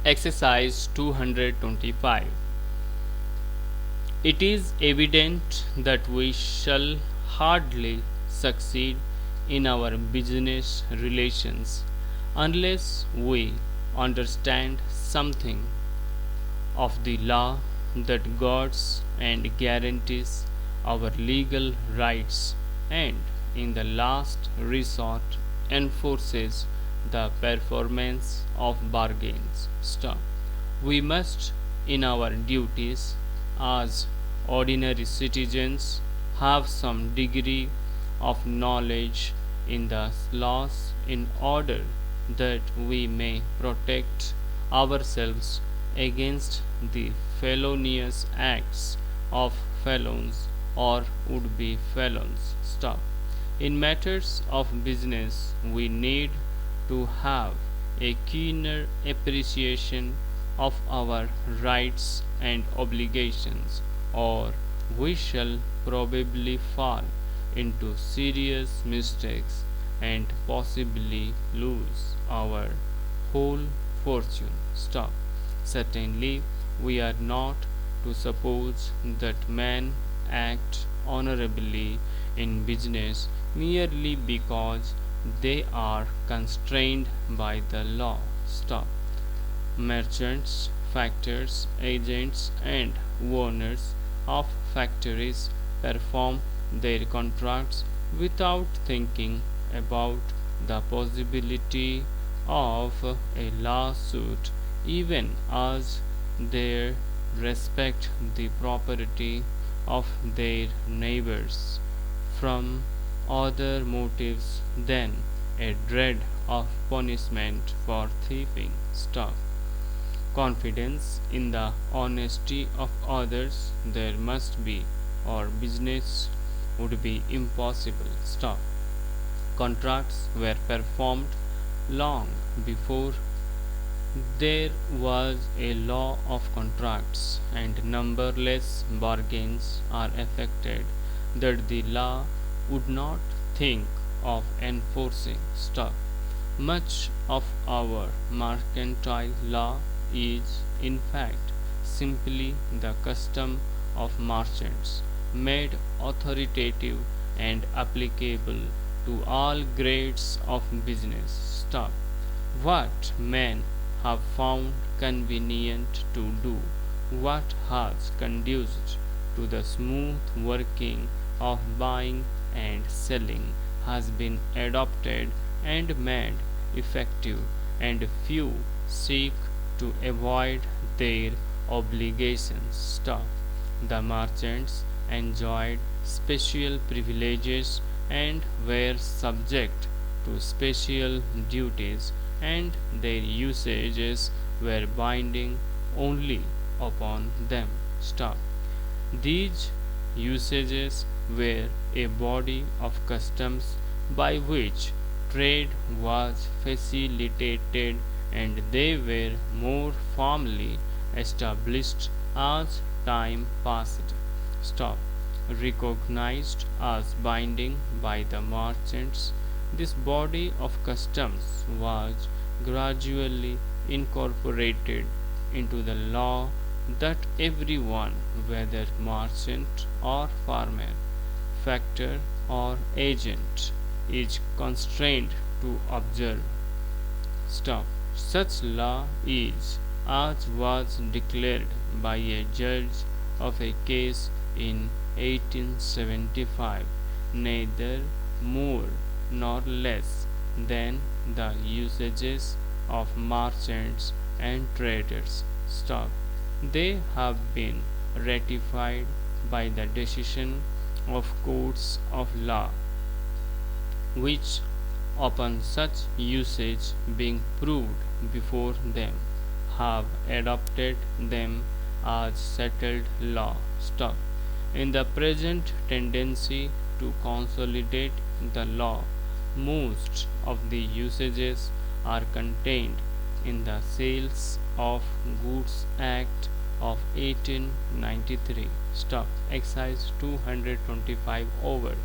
Exercise 225. It is evident that we shall hardly succeed in our business relations unless we understand something of the law that guards and guarantees our legal rights and, in the last resort, enforces the performance of bargains. Stop. We must, in our duties as ordinary citizens, have some degree of knowledge in the laws in order that we may protect ourselves against the felonious acts of felons or would be felons. Stop. In matters of business, we need to have a keener appreciation of our rights and obligations, or we shall probably fall into serious mistakes and possibly lose our whole fortune. Stop. Certainly, we are not to suppose that men act honorably in business merely because they are constrained by the law. Stop. Merchants, factors, agents, and owners of factories perform their contracts without thinking about the possibility of a lawsuit, even as they respect the property of their neighbors from other motives than a dread of punishment for thieving. Stop. Confidence in the honesty of others there must be, or business would be impossible. Stop. Contracts were performed long before there was a law of contracts, and numberless bargains are effected that the law would not think of enforcing. Stop. Much of our mercantile law is, in fact, simply the custom of merchants, made authoritative and applicable to all grades of business. Stop. What men have found convenient to do, what has conduced to the smooth working of buying and selling, has been adopted and made effective, and few seek to avoid their obligations. Stop. The merchants enjoyed special privileges and were subject to special duties, and their usages were binding only upon them. Stop. These usages were a body of customs by which trade was facilitated, and they were more firmly established as time passed. Stop. Recognized as binding by the merchants, this body of customs was gradually incorporated into the law that everyone, whether merchant or farmer, factor or agent, is constrained to observe. Stop. Such law is, as was declared by a judge of a case in 1875, neither more nor less than the usages of merchants and traders. Stop. They have been ratified by the decision of courts of law, which, upon such usage being proved before them, have adopted them as settled law. Stop. In the present tendency to consolidate the law, most of the usages are contained in the Sales of Goods Act of 1893. Stop. Exercise 225 over.